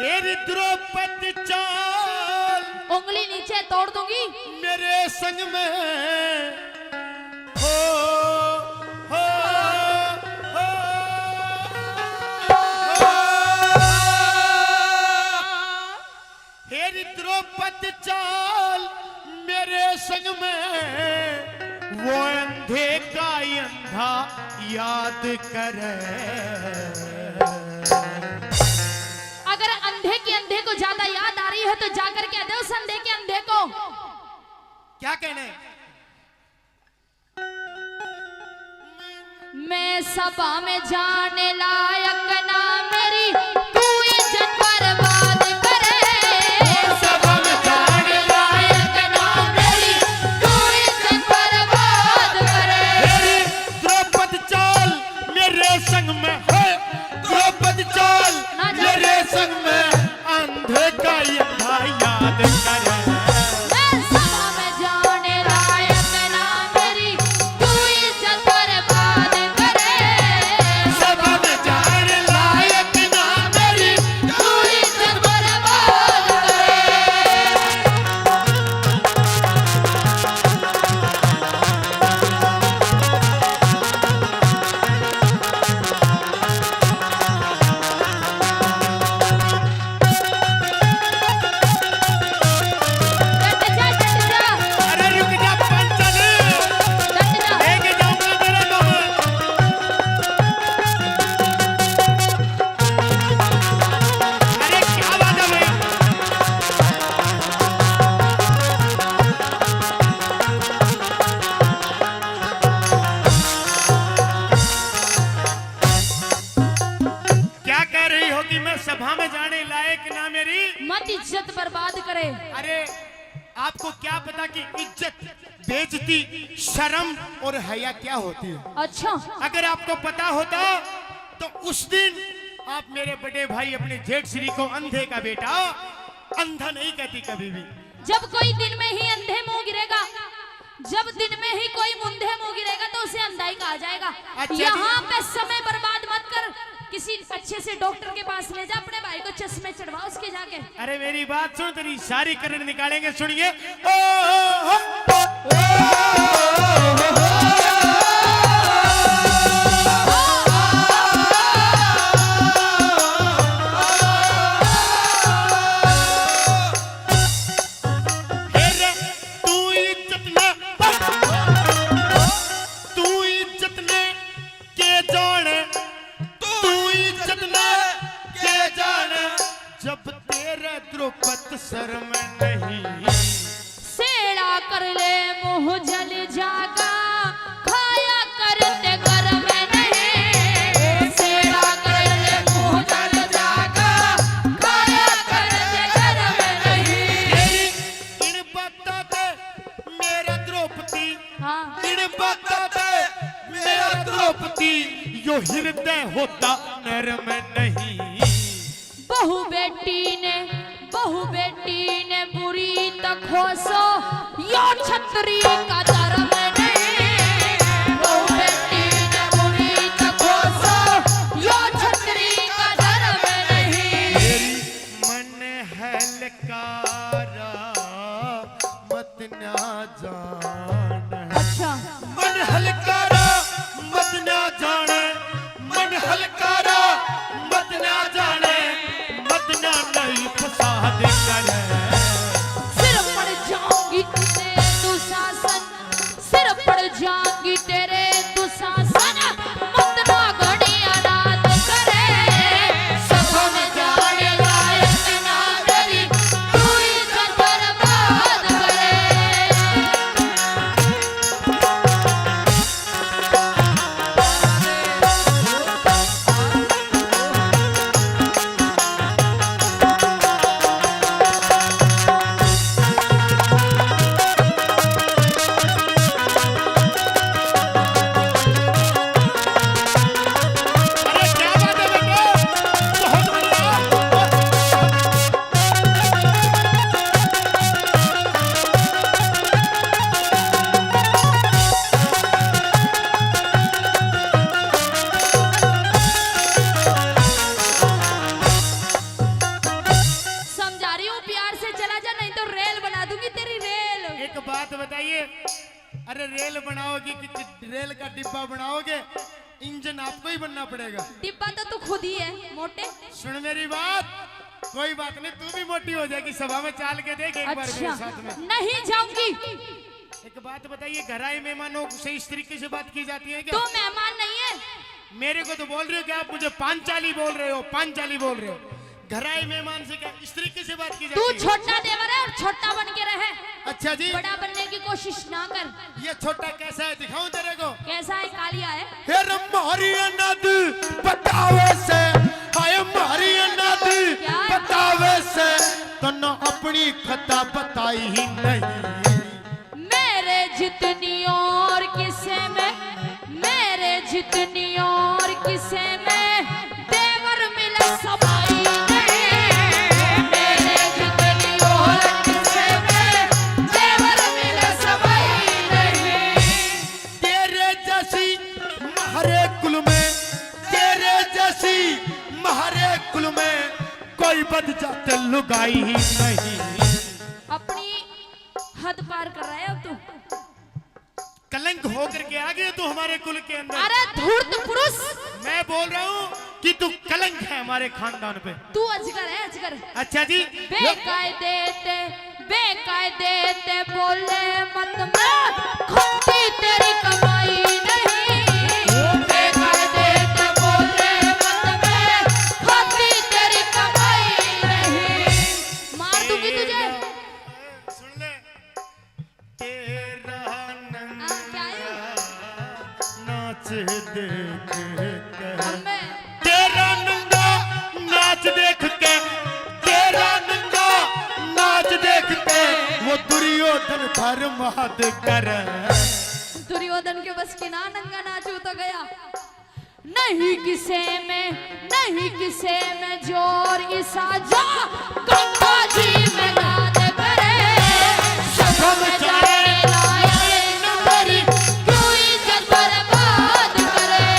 मेरी द्रौपदी चाल उंगली नीचे तोड़ दूंगी मेरे संग में हो हो हो, मेरी द्रौपदी चाल मेरे संग में वो अंधे का अंधा याद करे। अगर अंधे के अंधे को ज्यादा याद आ रही है तो जाकर कह दे उस अंधे के अंधे को। क्या कहने? मैं सभा में जाने लायक ना मेरी तू इज्जत बर्बाद करे। सभा में जाने लायक ना मेरी तू इज्जत बर्बाद करे। द्रौपदी चाल मेरे संग में है, द्रौपदी चाल मेरे संग में अंधे का अंधा याद करे। मैं सभा में जाने लायक ना मेरी तू इज्जत बर्बाद करे। सभा में जाने लायक ना मेरी तू इज्जत बर्बाद करे। डट जा अरे रुक जा पंचल, डट जा। लेके जाऊंगा तेरे को मैं। अरे क्या बात है भाई? क्या कह रही हो कि मैं सभा में जाने लायक ना मेरी? मत इज्जत बर्बाद करे। अरे आपको क्या पता कि इज्जत, बेइज्जती, शर्म और हया क्या होती है? अच्छा अगर आपको पता होता तो उस दिन आप मेरे बड़े भाई अपने जेठ श्री को अंधे का बेटा अंधा नहीं कहती कभी भी। जब कोई दिन में ही अंधे मुंह गिरेगा, जब दिन में ही कोई मुंधे मुंह गिरेगा तो उसे अंधा ही कहा जाएगा। अच्छा जी। यहाँ पे समय बर्बाद मत कर, किसी अच्छे से डॉक्टर के पास ले जा, अपने भाई को चश्मे चढ़वा उसके जाके। अरे मेरी बात सुन, तेरी सारी करंट निकालेंगे, सुनिए। ओ, ओ, ओ, जब तेरे द्रौपद शर्म नहीं, सेड़ा कर ले मुंह जल जागा, खाया करते घर में नहीं। सेड़ा कर ले मुंह जल जागा, खाया करते घर में नहीं। इन बातों पे मेरा द्रौपदी, हाँ इन बातों पे मेरा द्रौपदी यो हृदय होता नरम नहीं। बहु बेटी ने बुरी तखोसो यो छतरी का धर्म नहीं। बहु बेटी ने बुरी तखोसो यो छतरी का धर्म नहीं। मन हलकारा मत ना जान, अच्छा मन हलकारा मत ना जाने, मन हलकारा मत ना जाने, मत ना नहीं फसाद करे। सिर पड़ जाऊंगी तेरे दुशासन, सिर पड़ जाऊंगी तेरे दुशासन, मत ना घड़िया रात करे। सभा में जाने लायक ना मेरी तू इज्जत बर्बाद करे। डिब्बा बनाओगे इंजन आपको ही बनना पड़ेगा। डिब्बा तो तू खुद ही है मोटे। सुन मेरी बात, कोई बात नहीं, तू भी मोटी हो जाएगी। सभा में चाल के देख एक बार मेरे साथ में। नहीं जाऊंगी। एक बात बताइए, घर आए मेहमानों से इस तरीके से बात की जाती है क्या? तू मेहमान नहीं है। मेरे को तो बोल रहे हो कि आप मुझे पांचाली बोल रहे हो, पांचाली बोल रहे हो। घर आए मेहमान से क्या इस तरीके से बात की जाती तू है? छोटा देवर है और छोटा बन के रहे। अच्छा जी, बड़ा बनने की कोशिश ना कर। ये छोटा कैसा है दिखाऊं तेरे को? कैसा है? कालिया है। फिर हमारी अनद बतावे से, हाय हमारी अनद क्या? बतावे से तन अपनी खता बताई ही नहीं। मेरे जितनी और किसे में, मेरे जितनी और किसे में देवर मिले समाई नहीं। मेरे जितनी और किसे में देवर मिले समाई नहीं। तेरे जैसी महरे कुल में, तेरे जैसी महरे कुल में कोई बद जाते लुगाई ही नहीं। अपनी हद पार कर रहा है अब तू। कलंक होकर के आ गए तू हमारे कुल के अंदर। अरे धूर्त पुरुष, मैं बोल रहा हूँ कि तू कलंक है हमारे खानदान पे। तू अजगर है, अजगर। अच्छा जी, बेकायदे ते बोले मत मैं खुदी तेरी कमाई नहीं। बेकायदे ते बोले मत मैं खुदी तेरी कमाई नहीं। मार दूंगी तुझे। सुन ले, तेरा क्या है? नाच देख के, हमें तेरा नंगा नाच देख के, तेरा नंगा नाच देख के वो दुर्योधन फरमाद कर। दुर्योधन के बस की ना नंगा नाचू तो गया। नहीं किसे में, नहीं किसे में जोर इसा जा गंगा जी में गाद करे। शबम चाहे लायक नंबरी क्यों इज्जत बर्बाद करे।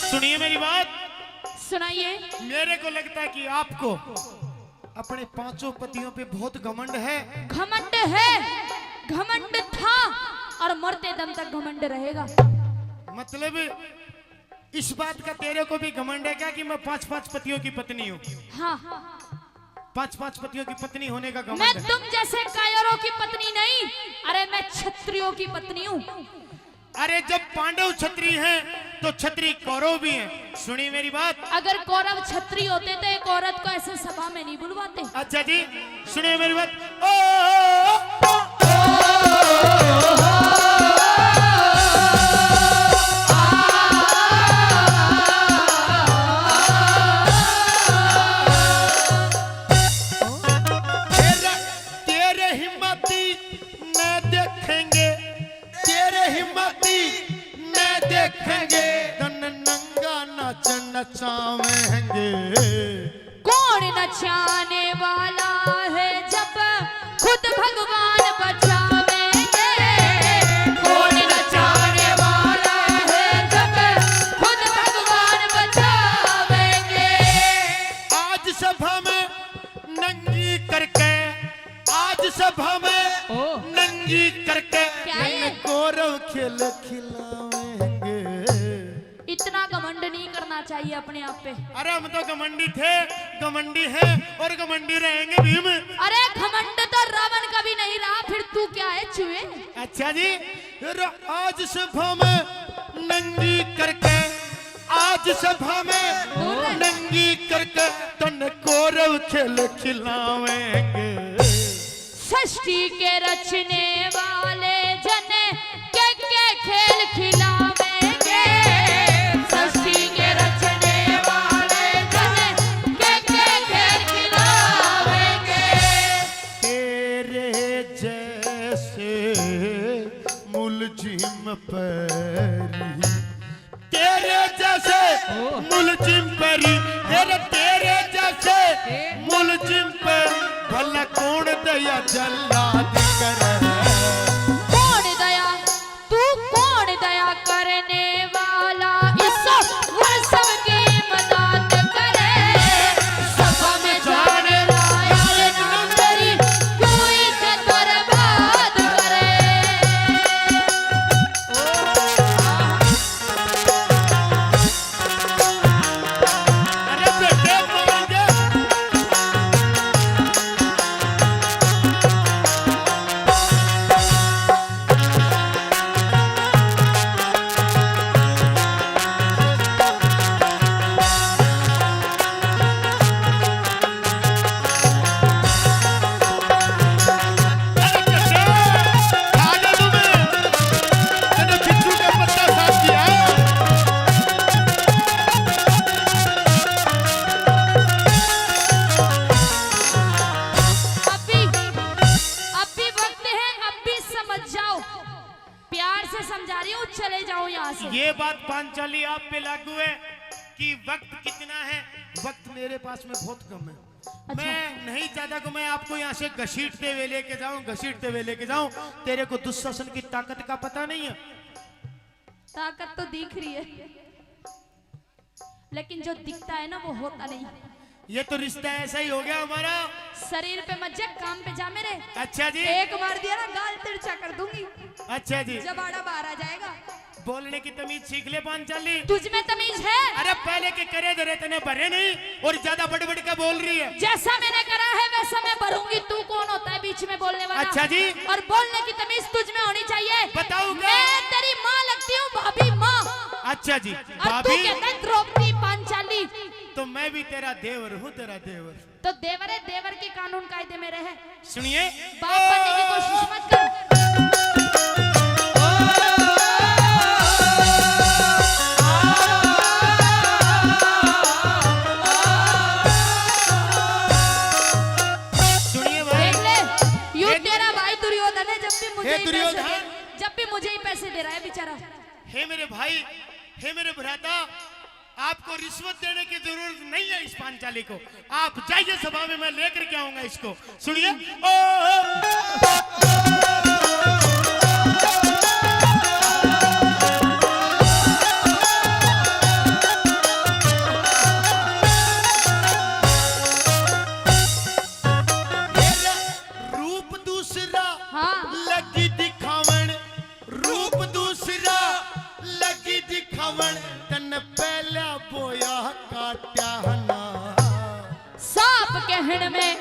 सुनिए मेरी बात। सुनाइए। मेरे को लगता है कि आपको अपने पांचों पतियों पे बहुत घमंड है। घमंड है, घमंड था और मरते दम तक घमंड रहेगा। मतलब इस बात का तेरे को भी घमंड है क्या कि मैं 5-5 पतियों की पत्नी हूँ? हाँ, 5-5 पतियों की पत्नी होने का मैं घमंड है। तुम जैसे कायरों की पत्नी नहीं, अरे मैं क्षत्रियों की पत्नी हूँ। अरे जब पांडव छत्री हैं तो छत्री कौरव भी हैं। सुनी मेरी बात। अगर कौरव छत्री होते तो एक औरत को ऐसे सभा में नहीं बुलवाते। अच्छा जी, सुनिए मेरी बात। ओ, तेरे हिम्मती न देखेंगे, तेरे हिम्मती न देखेंगे तन नंगा नाच नचावेंगे। कौन नचाने वाला है जब खुद भगवान बचावेंगे। कौन नचाने वाला है जब खुद भगवान बचावेंगे। आज सभा में नंगी करके, आज सभा में नंगी करके क्या है? गौरव खेल खिलावेंगे। इतना घमंड नहीं करना चाहिए अपने आप पे। अरे हम तो घमंडी थे, घमंडी हैं और घमंडी रहेंगे भीम। अरे घमंड तो रावण का भी नहीं रहा, फिर तू क्या है चूहे? अच्छा जी, आज सभा में नंगी करके, आज सभा में नंगी करके तन गौरव खेल खिलावेंगे। सृष्टि के रचने वाले जन जल्लाद करे। कौन दया तू कौन दया करने वाला इस सब की मदद करे। सफा में जाने लायक ना तेरी कोई से बर्बाद करे। अरे बेटे मरेंगे। अरे बेटे, खा जा तुम्हें। मैंने बिच्छू का पत्ता साफ किया। अभी वक्त है, अभी समझ जाओ। प्यार से समझा रही हूँ, चले जाओ यहाँ से। ये बात पांचाली आप पे लागू है कि वक्त कितना है। वक्त मेरे पास में बहुत कम है। मैं नहीं चाहता कि मैं आपको यहाँ से घसीटते हुए लेके जाऊं। तेरे को दुशासन की ताकत का पता नहीं है। ताकत तो दिख रही है, लेकिन जो दिखता है ना वो होता नहीं। ये तो रिश्ता ऐसा ही हो गया हमारा। शरीर पे मत जा, काम पे जा मेरे। अच्छा जी। एक मार दिया ना गाल तिरछा कर दूंगी। अच्छा जी। जबाड़ा बाहर आ जाएगा। बोलने की तमीज सीख ले पांचाली। तुझ में तमीज है? अरे पहले के करे धरे तने भरे नहीं और ज्यादा बड़ का बोल रही है। जैसा मैंने करा है वैसा मैं भरूंगी। तू कौन होता है बीच में बोलने वाला? अच्छा जी। और बोलने की तमीज तुझ में होनी चाहिए। बताऊंगा। मैं तेरी माँ लगती हूँ, भाभी माँ। अच्छा जी। और तू भाभी कहता है द्रौपदी पांचाली। तो मैं भी तेरा देवर हूँ, तेरा देवर। तो देवर है, देवर के कानून कायदे में रहे। सुनिए, बाप बनने की कोशिश मत कर। सुनिए भाई। देख ले, यूं तेरा भाई दुर्योधन है, हे दुर्योधन। जब भी मुझे ही पैसे दे रहा है बेचारा। हे मेरे भाई, हे मेरे भ्राता, आपको रिश्वत देने की जरूरत नहीं है इस पांचाली को। आप जाइए सभा में, मैं लेकर के आऊंगा इसको। सुनिए, रूप दूसरा हाँ। लगी दिखावन, रूप दूसरा लगी दिखावन, तन पहला बोया काट्या ना। सांप कहण में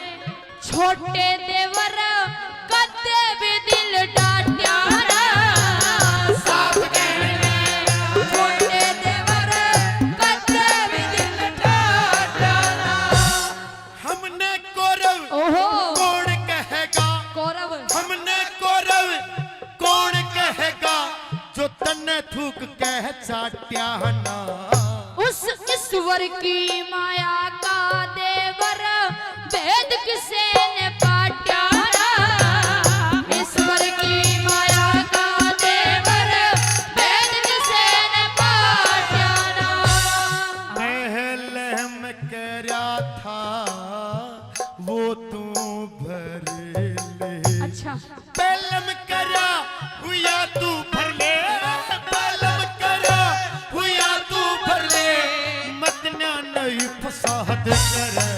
छोटे देवर कदे भी दिल डांट्या ना। सांप कहण में छोटे देवर कदे भी दिल डांट्या ना। हमने कौरव ओहो, कौन कहेगा, कौरव। हमने कौरव कौन कहेगा, जो तन्ने थूक कह चाट्या ना। उस ईश्वर की माया का देवर वेद किसे ने पाट्या ना। ईश्वर की माया का देवर वेद किसे ने पाट्या ना। महल में करया था वो तू भर ले। अच्छा, पहलम करा हुआ तू भर ले, पहलम करा हुआ तू भर ले, मत ना नई फसाद करे।